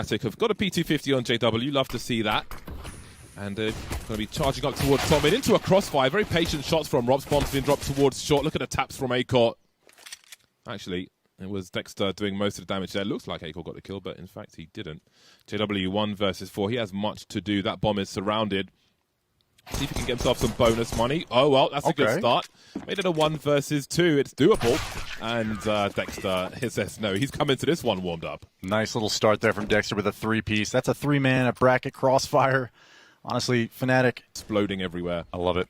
Fanatic have got a P250 on JW, love to see that. And they're going to be charging up towards top mid into a crossfire. Very patient shots from Robs. Bombs being dropped towards short. Look at the taps from Acor. Actually, it was Dexter doing most of the damage there. Looks like Acor got the kill, but in fact he didn't. JW 1 versus 4. He has much to do. That bomb is surrounded. See if he can get himself some bonus money. Oh, well, that's a good start. Made it a 1 versus 2. It's doable. And Dexter says no. He's come into this one warmed up. Nice little start there from Dexter with a 3-piece. That's a 3-man, a bracket crossfire. Honestly, Fnatic. Exploding everywhere. I love it.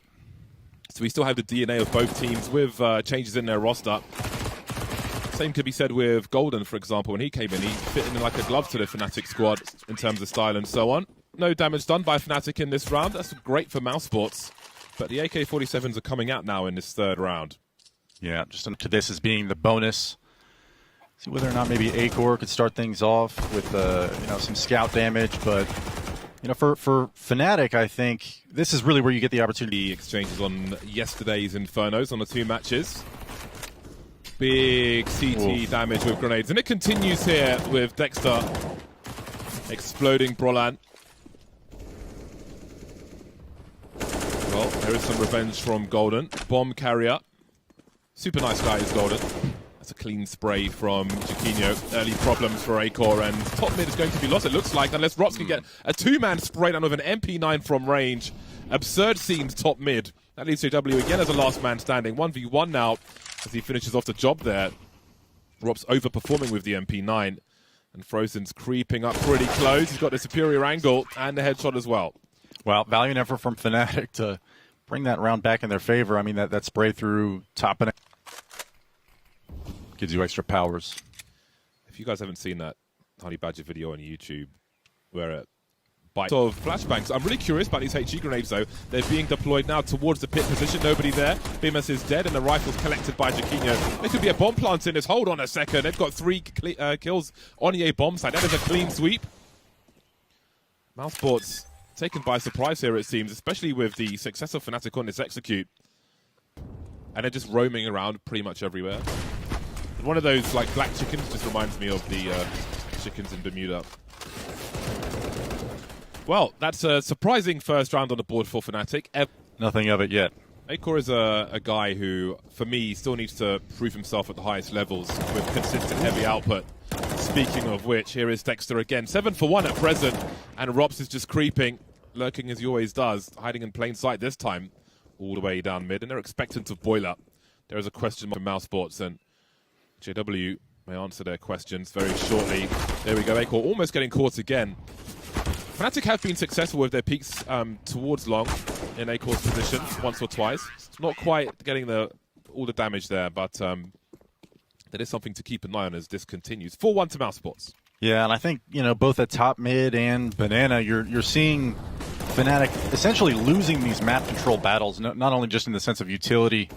So we still have the DNA of both teams with changes in their roster. Same could be said with Golden, for example. When he came in, he fit in like a glove to the Fnatic squad in terms of style and so on. No damage done by Fnatic in this round. That's great for Mousesports. But the AK-47s are coming out now in this third round. Yeah, just to this as being the bonus. See whether or not maybe Acor could start things off with some scout damage, but for Fnatic, I think this is really where you get the opportunity. Exchanges on yesterday's Infernos on the 2 matches. Big CT damage with grenades. And it continues here with Dexter exploding Brolan. Well, there is some revenge from Golden. Bomb carrier. Super nice guy is Golden. That's a clean spray from Chiquinho. Early problems for Acor, and top mid is going to be lost, it looks like, unless Rops can get a 2-man spray down with an MP9 from range. Absurd scenes top mid. That leaves JW again as a last man standing. 1v1 now as he finishes off the job there. Rops overperforming with the MP9. And Frozen's creeping up pretty close. He's got the superior angle and the headshot as well. Well, valiant effort from Fnatic to bring that round back in their favor. I mean, that spray through top and gives you extra powers. If you guys haven't seen that Honey Badger video on YouTube where it bites of flashbangs, I'm really curious about these HE grenades though. They're being deployed now towards the pit position. Nobody there. Bimus is dead and the rifle's collected by Chiquinho. There could be a bomb plant in this. Hold on a second. They've got 3 kills on EA bomb site. That is a clean sweep. Mousesports taken by surprise here, it seems, especially with the success of Fnatic on this execute. And they're just roaming around pretty much everywhere. And one of those like black chickens just reminds me of the chickens in Bermuda. Well, that's a surprising first round on the board for Fnatic. Nothing of it yet. Acor is a guy who, for me, still needs to prove himself at the highest levels with consistent heavy output. Speaking of which, here is Dexter again. 7 for 1 at present, and Robs is just creeping, lurking as he always does, hiding in plain sight this time, all the way down mid, and they're expectant of Boiler. There is a question mark from Mousesports, and JW may answer their questions very shortly. There we go, Acor almost getting caught again. Fnatic have been successful with their peaks towards long in Acor's position once or twice. Not quite getting all the damage there, but that is something to keep an eye on as this continues. 4-1 to Mousesports. Yeah, and I think, both at top mid and Banana, you're seeing Fnatic essentially losing these map control battles, not only just in the sense of utility,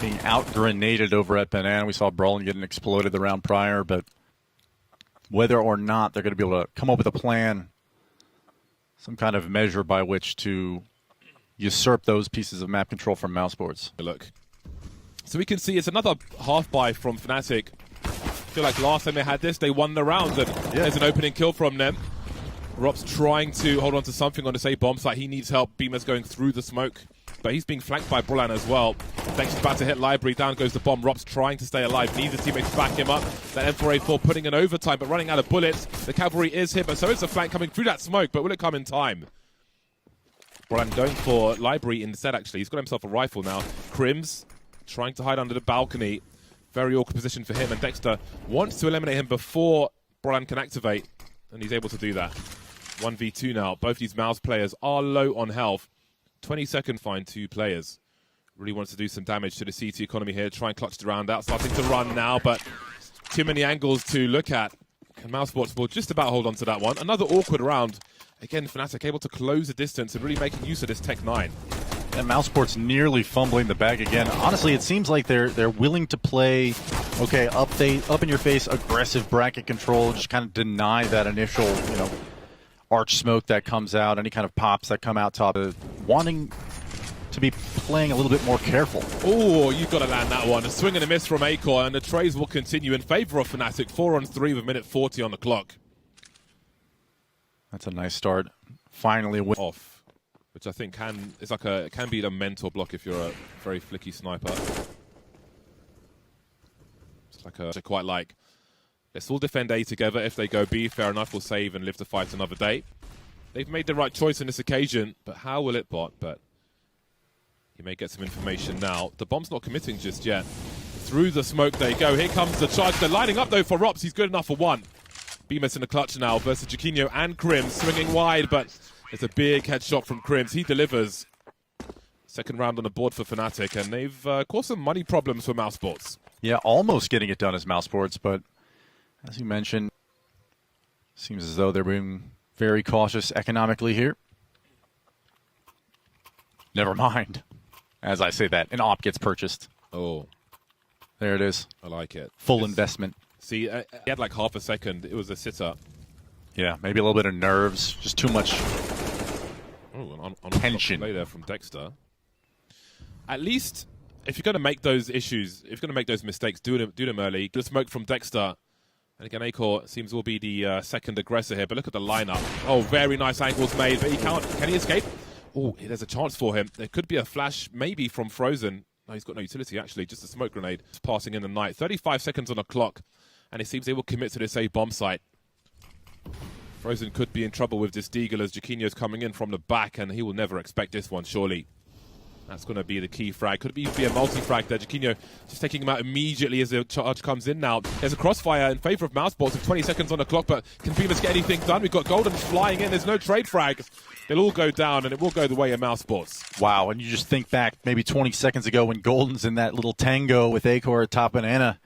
being out-grenaded over at Banana. We saw Brawlin getting exploded the round prior, but whether or not they're going to be able to come up with a plan, some kind of measure by which to usurp those pieces of map control from Mousesports. Look. So we can see it's another half buy from Fnatic. I feel like last time they had this, they won the round, and there's an opening kill from them. Rob's trying to hold on to something on this A bomb site. He needs help. Beamer's going through the smoke, but he's being flanked by Brolan as well. Dexter's about to hit Library. Down goes the bomb. Rob's trying to stay alive. Needs his teammates to back him up. That M4A4 putting in overtime, but running out of bullets. The cavalry is hit, but so is the flank coming through that smoke, but will it come in time? Brolan going for Library instead, actually. He's got himself a rifle now. Crims trying to hide under the balcony. Very awkward position for him, and Dexter wants to eliminate him before Brolan can activate, and he's able to do that. 1v2 now. Both these Mouse players are low on health. 20-second find 2 players. Really wants to do some damage to the CT economy here. Try and clutch the round out. Starting to run now, but too many angles to look at. And Mousesports will just about hold on to that one. Another awkward round. Again, Fnatic able to close the distance and really making use of this Tech 9. And Mousesports nearly fumbling the bag again. Honestly, it seems like they're willing to play, okay, up in your face, aggressive bracket control, just kind of deny that initial, arch smoke that comes out, any kind of pops that come out top, wanting to be playing a little bit more careful. Oh, you've got to land that one. A swing and a miss from Acor, and the trays will continue in favor of Fnatic. 4-on-3 with 1:40 on the clock. That's a nice start. Finally, off, which I think can be a mental block if you're a very flicky sniper. It's like a quite like, let's all defend A together. If they go B, fair enough, we'll save and live to fight another day. They've made the right choice on this occasion, but how will it bot? But you may get some information now. The bomb's not committing just yet. Through the smoke they go. Here comes the charge. They're lining up though for Rops. He's good enough for one. Bemis in the clutch now versus Jaquinho and Crims, swinging wide, but it's a big headshot from Crims. He delivers. Second round on the board for Fnatic, and they've caused some money problems for Mousesports. Yeah, almost getting it done as Mousesports, but as you mentioned, seems as though they're being very cautious economically here. Never mind. As I say that, an op gets purchased. Oh. There it is. I like it. Full investment. See, he had like half a second. It was a sitter. Yeah, maybe a little bit of nerves. Just too much tension. Play there from Dexter. At least, if you're going to make those issues, if you're going to make those mistakes, do them early. Good smoke from Dexter. And again, Acor seems will be the second aggressor here. But look at the lineup. Oh, very nice angles made. But he can't. Can he escape? Oh, there's a chance for him. There could be a flash, maybe from Frozen. No, he's got no utility, actually. Just a smoke grenade. It's passing in the night. 35 seconds on the clock. And it seems they will commit to this A bomb site. Frozen could be in trouble with this Deagle as Jaquinho's coming in from the back, and he will never expect this one, surely. That's going to be the key frag. Could even be a multi-frag there. Jaquinho just taking him out immediately as the charge comes in now. There's a crossfire in favor of Mousesports with 20 seconds on the clock, but can Bemis get anything done? We've got Golden flying in. There's no trade frag. They'll all go down, and it will go the way of Mousesports. Wow, and you just think back maybe 20 seconds ago when Golden's in that little tango with Acor at top Banana.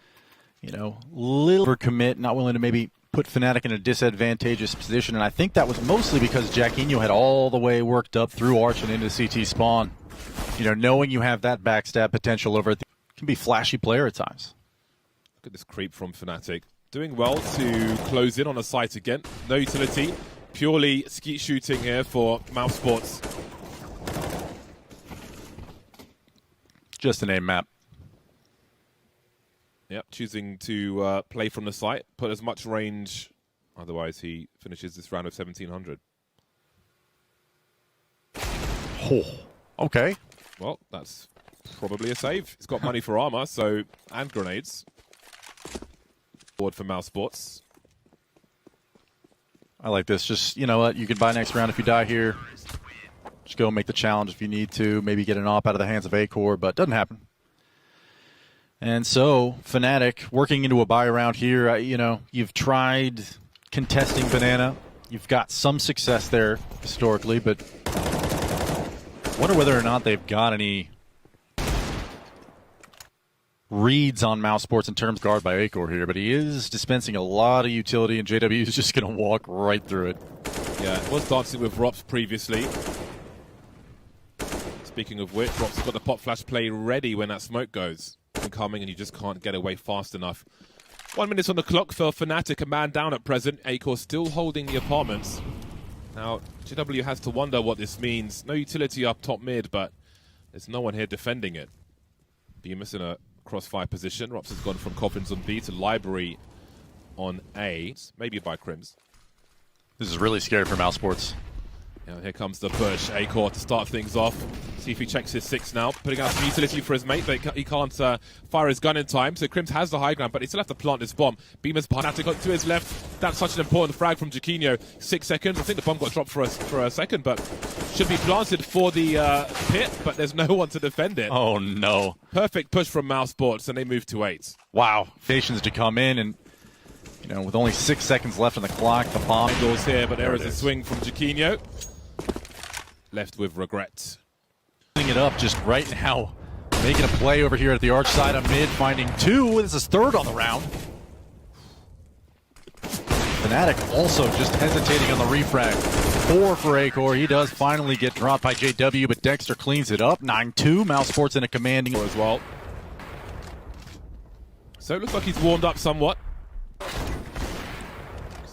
You know, little overcommit, not willing to maybe put Fnatic in a disadvantageous position, and I think that was mostly because Jaquinho had all the way worked up through Arch and into CT spawn. You know, knowing you have that backstab potential over it can be flashy player at times. Look at this creep from Fnatic. Doing well to close in on a site again. No utility. Purely skeet shooting here for Mousesports. Just an aim map. Yep, choosing to play from the site, put as much range. Otherwise, he finishes this round of 1700. Oh, okay. Well, that's probably a save. He's got money for armor, so and grenades. Board for Mousesports. I like this. Just, you know what, you can buy next round if you die here. Just go make the challenge if you need to. Maybe get an op out of the hands of Acor, but doesn't happen. And so, Fnatic working into a buy round here. You know, you've tried contesting Banana. You've got some success there historically, but wonder whether or not they've got any reads on Mousesports in terms of guard by Acor here, but he is dispensing a lot of utility, and JW is just going to walk right through it. Yeah, was dancing with Rops previously. Speaking of which, Rops has got the pop flash play ready when that smoke goes. Incoming, and you just can't get away fast enough. 1 minute on the clock for Fnatic, a man down at present. Acor still holding the apartments. Now, JW has to wonder what this means. No utility up top mid, but there's no one here defending it. Bemis in a crossfire position. Rops has gone from Coffins on B to Library on A. Maybe by Crims. This is really scary for Mousesports. Yeah, here comes the push. Acor to start things off. See if he checks his 6 now. Putting out some utility for his mate, but he can't fire his gun in time. So Crims has the high ground, but he still have to plant this bomb. Bemis behind to his left. That's such an important frag from Jaquinho. 6 seconds. I think the bomb got dropped for a second, but should be planted for the pit, but there's no one to defend it. Oh, no. Perfect push from Mousesports, and they move to 8. Wow. Patience to come in, and you know, with only 6 seconds left on the clock, the bomb goes here, but there is a swing from Jaquinho. Left with regret. It up just right now. Making a play over here at the arch side of mid, finding 2. This is 3rd on the round. Fnatic also just hesitating on the refrag. 4 for Acor. He does finally get dropped by JW, but Dexter cleans it up. 9-2. Mousesports in a commanding as well. So it looks like he's warmed up somewhat.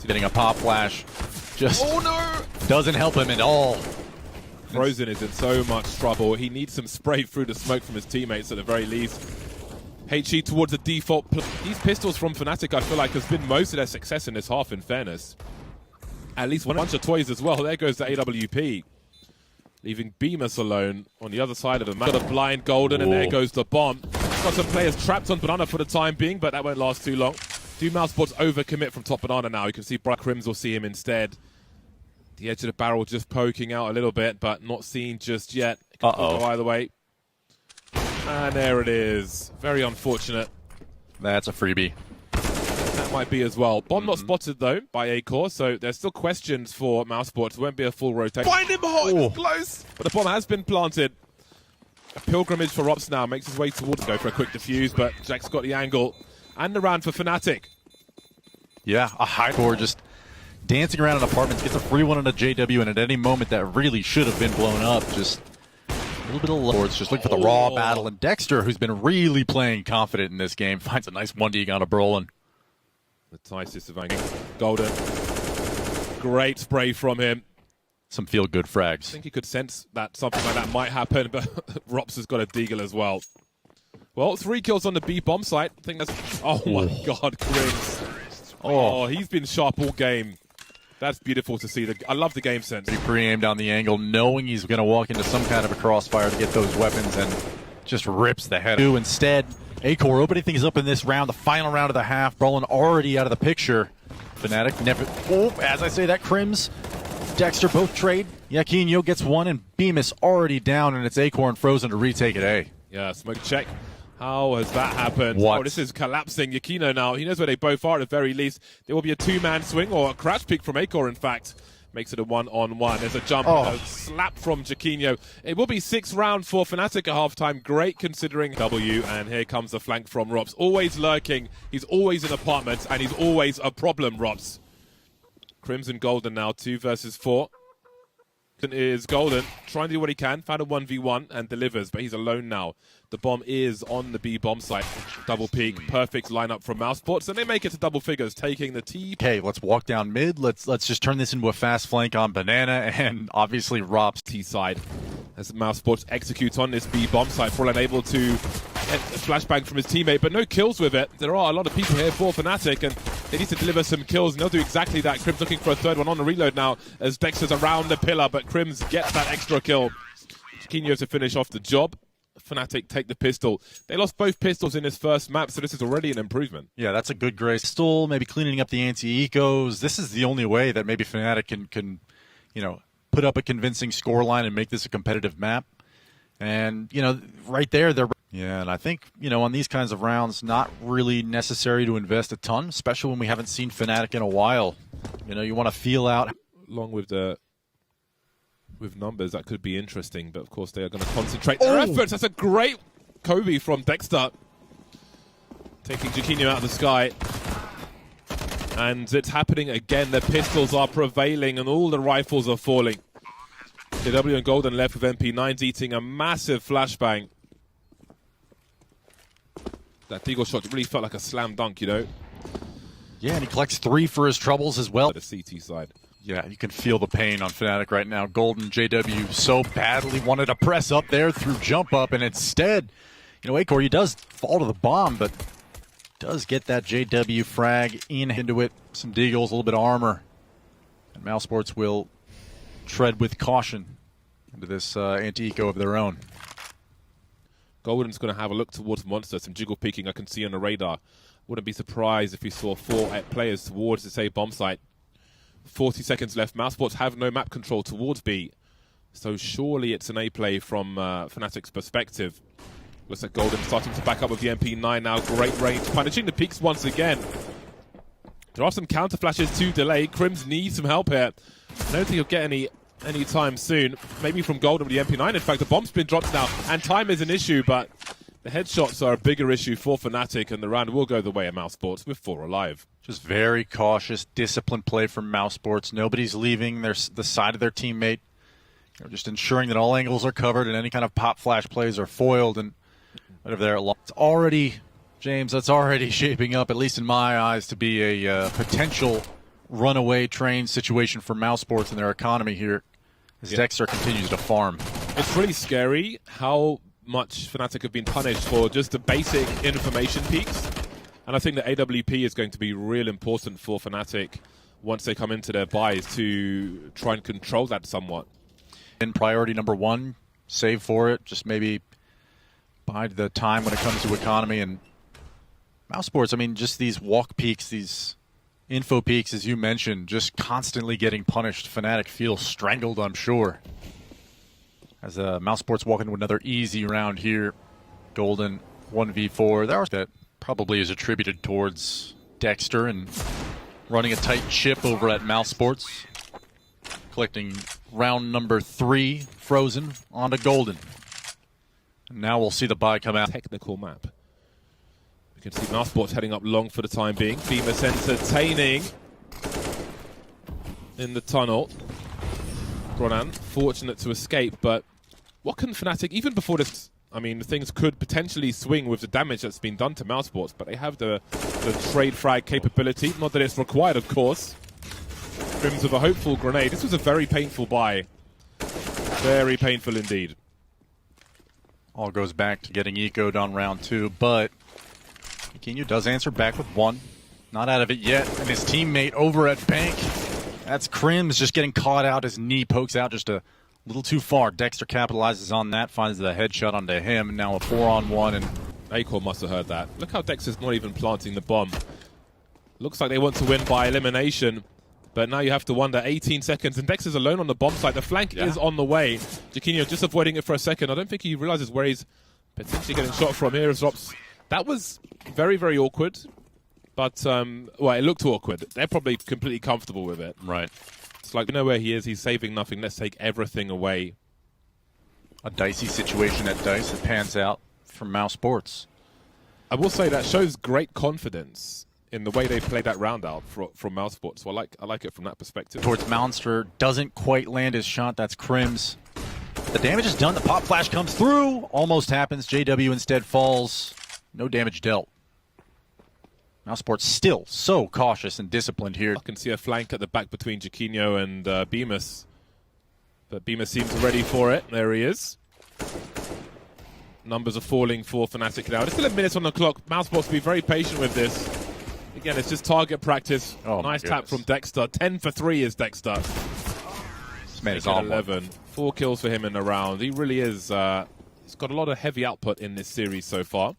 Getting a pop flash. Just oh no! Doesn't help him at all. Frozen is in so much trouble. He needs some spray through the smoke from his teammates at the very least. HE towards the default. These pistols from Fnatic, I feel like, has been most of their success in this half, in fairness. at least one bunch of toys as well. There goes the AWP, leaving Bemis alone on the other side of the map. Got a blind Golden, and there goes the bomb. Got some players trapped on Banana for the time being, but that won't last too long. Do Mousesports overcommit from top Banana now? You can see Bright Crims will see him instead. The edge of the barrel just poking out a little bit, but not seen just yet. Uh-oh. Go either way. And there it is. Very unfortunate. That's a freebie. That might be as well. Bomb not spotted, though, by Acor, so there's still questions for Mousesports. It won't be a full rotation. Find him hot! Close! But the bomb has been planted. A pilgrimage for Rops now. Makes his way towards go for a quick defuse, but Jack's got the angle. And the round for Fanatic. Yeah, a high core just dancing around in apartments, gets a free one on a JW, and at any moment that really should have been blown up. Just a little bit of lords, just looking for the raw battle. And Dexter, who's been really playing confident in this game, finds a nice 1D on a Brolin. The Tice surviving. Golden. Great spray from him. Some feel-good frags. I think he could sense that something like that might happen, but Rops has got a deagle as well. Well, 3 kills on the B bomb site. I think that's... Oh my God, Chris. Oh, he's been sharp all game. That's beautiful to see. I love the game sense. He pre-aimed on the angle, knowing he's going to walk into some kind of a crossfire to get those weapons, and just rips the head. Instead, Acor opening things up in this round, the final round of the half. Brolin already out of the picture. Fanatic never... Oh, as I say that, Crims, Dexter both trade. Yaquinho gets one, and Bemis already down, and it's Acor and Frozen to retake it A. Yeah, smoke check. How has that happened? What? Oh, this is collapsing. Yaquinho now, he knows where they both are at the very least. There will be a 2-man swing, or a crash pick from Acor, in fact. Makes it a 1-on-1. There's a jump, a slap from Yaquinho. It will be 6th round for Fnatic at halftime. Great considering W, and here comes the flank from Rops. Always lurking. He's always in apartments, and he's always a problem, Rops. Crimson Golden now, 2 versus 4. Is Golden trying to do what he can, found a 1v1 and delivers, but he's alone now. The bomb is on the B bomb site. Double peek, perfect lineup from Mousesports, and they make it to double figures, taking the T. Okay, let's walk down mid. Let's just turn this into a fast flank on Banana, and obviously Rob's T side as Mousesports executes on this B bomb site. Brolin able to get a flashbang from his teammate, but no kills with it. There are a lot of people here for Fnatic, and they need to deliver some kills, and they'll do exactly that. Crims looking for a 3rd one on the reload now as Dexter's around the pillar, but Crims gets that extra kill. Chiquinho to finish off the job. Fnatic take the pistol. They lost both pistols in this first map, so this is already an improvement. Yeah, that's a good grace. Still maybe cleaning up the anti-ecos. This is the only way that maybe Fnatic can put up a convincing scoreline and make this a competitive map. And, right there, they're... Yeah, and I think, on these kinds of rounds, not really necessary to invest a ton, especially when we haven't seen Fnatic in a while. You want to feel out... Along with numbers, that could be interesting, but of course they are going to concentrate their efforts. That's a great Kobe from Dexter. Taking Chiquinho out of the sky. And it's happening again. The pistols are prevailing and all the rifles are falling. JW and Golden left with MP9s eating a massive flashbang. That deagle shot really felt like a slam dunk, Yeah, and he collects 3 for his troubles as well. The CT side. Yeah, you can feel the pain on Fnatic right now. Golden JW so badly wanted to press up there through jump up, and instead, Acor, he does fall to the bomb, but does get that JW frag into it. Some deagles, a little bit of armor. And Mousesports will tread with caution into this anti-eco of their own. Golden's going to have a look towards Monster. Some jiggle peeking I can see on the radar. Wouldn't be surprised if we saw 4 players towards the same bomb site. 40 seconds left. Mousesports have no map control towards B. So surely it's an A play from Fnatic's perspective. Looks like Golden starting to back up with the MP9 now. Great range. Punishing the peaks once again. There are some counter flashes to delay. Crims needs some help here. I don't think he'll get any time soon. Maybe from Golden with the MP9. In fact, the bomb's been dropped now. And time is an issue, but the headshots are a bigger issue for Fnatic, and the round will go the way of Mousesports with 4 alive. Just very cautious, disciplined play from Mousesports. Nobody's leaving the side of their teammate. Just ensuring that all angles are covered and any kind of pop flash plays are foiled. And whatever they're it's already, James, that's already shaping up, at least in my eyes, to be a potential runaway train situation for Mousesports and their economy here as Dexter continues to farm. It's really scary how much Fnatic have been punished for just the basic information peaks. And I think that AWP is going to be real important for Fnatic once they come into their buys to try and control that somewhat. In priority number one, save for it. Just maybe bide the time when it comes to economy and Mousesports. I mean, just these walk peaks, these info peaks, as you mentioned, just constantly getting punished. Fnatic feels strangled, I'm sure. As Mousesports walk into another easy round here. Golden 1v4. That probably is attributed towards Dexter and running a tight chip over at Mousesports. Collecting round number 3, Frozen, onto Golden. And now we'll see the buy come out. Technical map. We can see Mousesports heading up long for the time being. Bemis entertaining in the tunnel. Ronan, fortunate to escape, but what can Fnatic, even before this, I mean, things could potentially swing with the damage that's been done to Mousesports, but they have the trade frag capability. Not that it's required, of course. Crims with a hopeful grenade. This was a very painful buy. Very painful indeed. All goes back to getting ecoed on round 2, but Iquinho does answer back with 1. Not out of it yet, and his teammate over at Bank. That's Crims just getting caught out. His knee pokes out just a little too far. Dexter capitalizes on that, finds the headshot onto him, and now a 4-on-1. And Acor must have heard that. Look how Dexter's not even planting the bomb. Looks like they want to win by elimination, but now you have to wonder. 18 seconds, and Dexter's alone on the bomb site. The flank is on the way. Iquinho just avoiding it for a second. I don't think he realizes where he's potentially getting shot from. Here is Drops. That was very, very awkward. But, well, it looked awkward. They're probably completely comfortable with it. Right. It's like, we know where he is. He's saving nothing. Let's take everything away. A dicey situation at DICE. It pans out from Mousesports. I will say that shows great confidence in the way they played that round out from Mousesports. So I like it from that perspective. Towards Monster. Doesn't quite land his shot. That's Crims. The damage is done. The pop flash comes through. Almost happens. JW instead falls. No damage dealt. Mousesports still so cautious and disciplined here. I can see a flank at the back between Iquinho and Bemis. But Bemis seems ready for it. There he is. Numbers are falling for Fnatic now. There's still a minute on the clock. Mousesports will be very patient with this. Again, it's just target practice. Oh, nice tap from Dexter. 10 for 3 is Dexter. This man is on 11. 4 kills for him in the round. He really is. He's got a lot of heavy output in this series so far.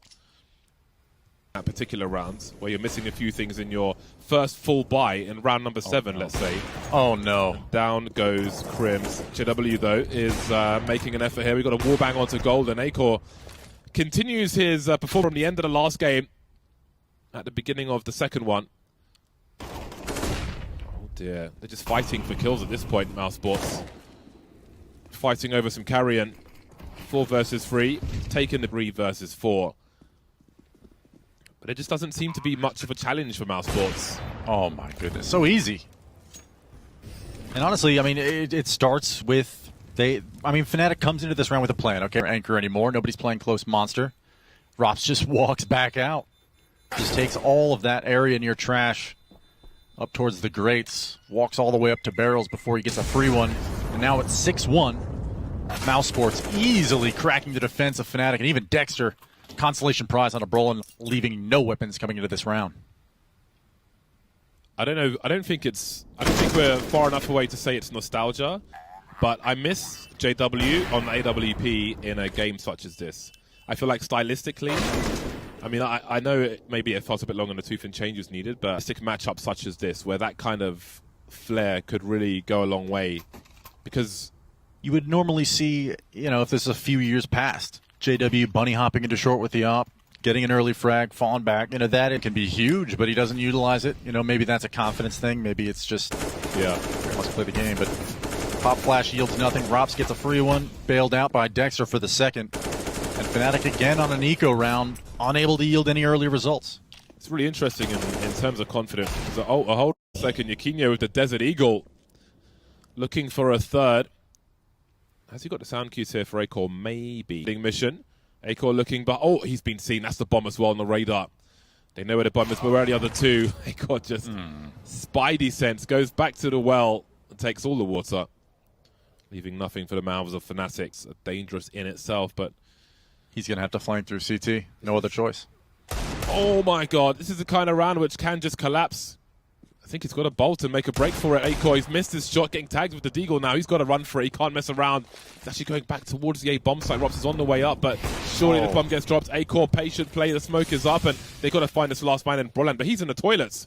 Particular rounds where you're missing a few things in your first full buy in round number 7, let's say. Oh no. Down goes Crims. JW though is making an effort here. We've got a warbang onto Golden. Acor continues his performance from the end of the last game at the beginning of the second one. Oh dear. They're just fighting for kills at this point, Mousesports. Fighting over some carrion. 4 versus 3. Taking the 3 versus 4. But it just doesn't seem to be much of a challenge for Mousesports. Oh my goodness, so easy. And honestly, I mean, it starts with Fnatic comes into this round with a plan. Okay, anchor anymore. Nobody's playing close monster. Rops just walks back out. Just takes all of that area near trash up towards the grates. Walks all the way up to barrels before he gets a free one. And now it's 6-1. Mousesports easily cracking the defense of Fnatic, and even Dexter. Consolation prize on a Brolin, leaving no weapons coming into this round. I don't know. I don't think we're far enough away to say it's nostalgia, but I miss JW on AWP in a game such as this. I feel like stylistically, I mean, I know maybe it felt a bit long and the tooth and change was needed, but a stick matchup such as this, where that kind of flair could really go a long way, because you would normally see, if this is a few years past, JW bunny hopping into short with the op, getting an early frag, falling back. That it can be huge, but he doesn't utilize it. Maybe that's a confidence thing. Maybe it's just, must play the game. But pop flash yields nothing. Rops gets a free one, bailed out by Dexter for the second. And Fnatic again on an eco round, unable to yield any early results. It's really interesting in terms of confidence. So, a whole second, Iquinho with the Desert Eagle looking for a third. Has he got the sound cues here for Acor? Maybe. Mission. Acor looking, but he's been seen. That's the bomb as well on the radar. They know where the bomb is, but where are the other two? Acor just spidey sense, goes back to the well and takes all the water, leaving nothing for the mouths of Fanatics. Dangerous in itself, but he's going to have to flank through CT. No other choice. Oh my god, this is the kind of round which can just collapse. I think he's got to bolt and make a break for it. Acor, he's missed his shot, getting tagged with the deagle now. He's got to run for it. He can't mess around. He's actually going back towards the A bomb site. Rops is on the way up, but surely the bomb gets dropped. Acor, patient play. The smoke is up, and they got to find this last man in Broland, but he's in the toilets.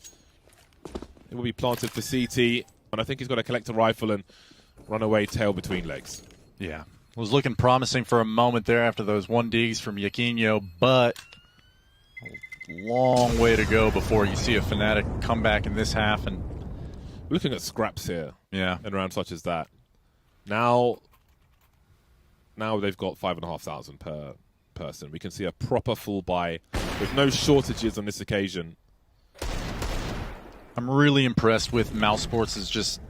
It will be planted for CT, and I think he's got to collect a rifle and run away tail between legs. Yeah. Was looking promising for a moment there after those 1Ds from Yaquinho, but a long way to go before you see a Fnatic come back in this half. And we're looking at scraps here. Yeah. In rounds such as that. Now they've got 5,500 per person. We can see a proper full buy with no shortages on this occasion. I'm really impressed with Mousesports' just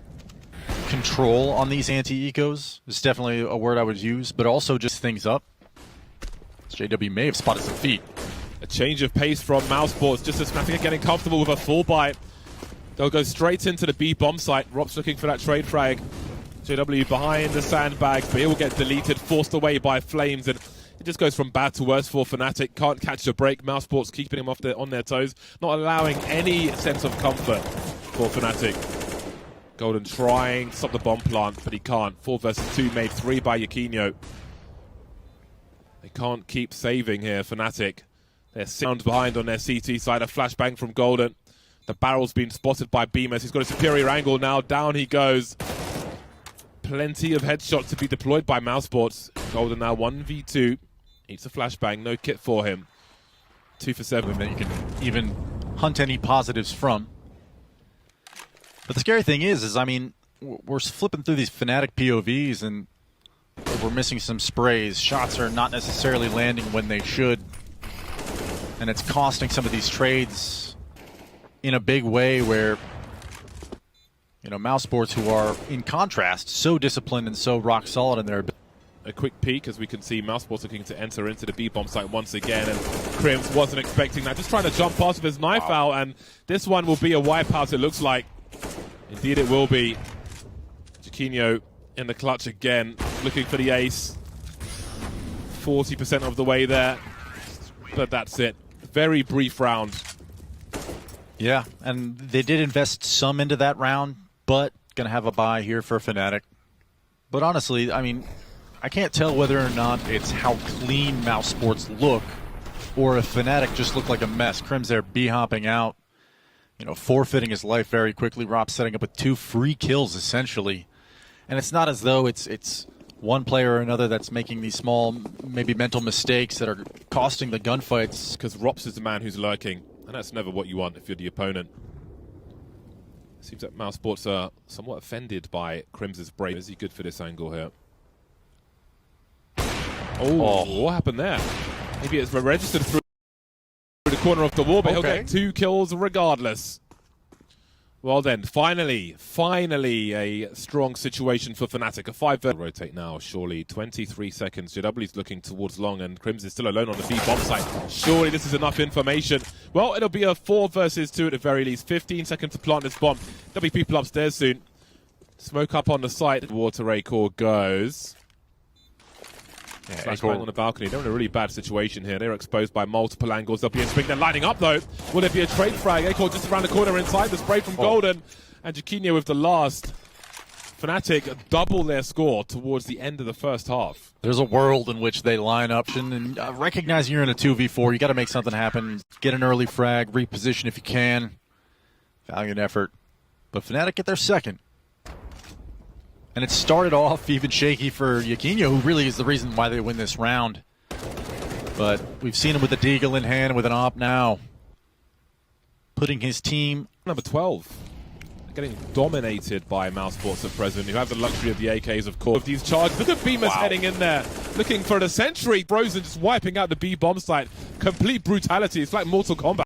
control on these anti-ecos. It's definitely a word I would use, but also just things up. JW may have spotted some feet. A change of pace from Mousesports, just as Fnatic are getting comfortable with a full buy. They'll go straight into the B bomb site. Rob's looking for that trade frag. JW behind the sandbags, but he will get deleted, forced away by flames, and it just goes from bad to worse for Fnatic. Can't catch the break. Mousesports keeping him on their toes, not allowing any sense of comfort for Fnatic. Golden trying to stop the bomb plant, but he can't. 4 versus 2 made 3 by Yaquinho. They can't keep saving here, Fnatic. They're sound behind on their CT side. A flashbang from Golden. The barrel's been spotted by Beamers. He's got a superior angle now. Down he goes. Plenty of headshots to be deployed by Mousesports. Golden now 1v2. Eats a flashbang. No kit for him. 2 for 7. That you can even hunt any positives from. But the scary thing is I mean, we're flipping through these Fnatic POVs and we're missing some sprays. Shots are not necessarily landing when they should. And it's costing some of these trades in a big way where, you know, Mousesports, who are, in contrast, so disciplined and so rock solid in their ability. A quick peek as we can see Mousesports looking to enter into the B bomb site once again, and Crims wasn't expecting that. Just trying to jump past with his knife out, and this one will be a wipeout, it looks like. Indeed it will be. Yaquinho in the clutch again, looking for the ace. 40% of the way there, but that's it. Very brief round. Yeah, and they did invest some into that round, but going to have a bye here for Fnatic. But honestly, I mean, I can't tell whether or not it's how clean Mousesports look or if Fnatic just look like a mess. Crims there B-hopping out, you know, forfeiting his life very quickly. Rob setting up with 2 free kills, essentially. And it's not as though it's one player or another that's making these small, maybe mental mistakes that are costing the gunfights. Because Rops is the man who's lurking, and that's never what you want if you're the opponent. Seems that Mousesports are somewhat offended by Crims' break. Is he good for this angle here? Oh, what happened there? Maybe it's registered through the corner of the wall, but he'll get 2 kills regardless. Well then, finally a strong situation for Fnatic. A 5 rotate now, surely. 23 seconds. JW's looking towards long, and Crims is still alone on the B bomb site. Surely this is enough information. Well, it'll be a 4 versus 2 at the very least. 15 seconds to plant this bomb. There'll be people upstairs soon. Smoke up on the site. Water Acor goes. Flashbang on the balcony. They're in a really bad situation here. They're exposed by multiple angles. They'll be in swing. They're lining up though. Will there be a trade frag? Acor just around the corner inside. The spray from Golden. And Yaquinho with the last. Fnatic double their score towards the end of the first half. There's a world in which they line up, and recognizing you're in a 2v4, you got to make something happen. Get an early frag, reposition if you can. Valiant effort. But Fnatic get their second. And it started off even shaky for Yaquinho, who really is the reason why they win this round. But we've seen him with a deagle in hand, with an op now. Putting his team... Number 12. Getting dominated by Mousesports at present, who have the luxury of the AKs, of course. Of these charges. Look at Beamers heading in there, looking for the sentry. Frozen just wiping out the B bomb site. Complete brutality. It's like Mortal Kombat.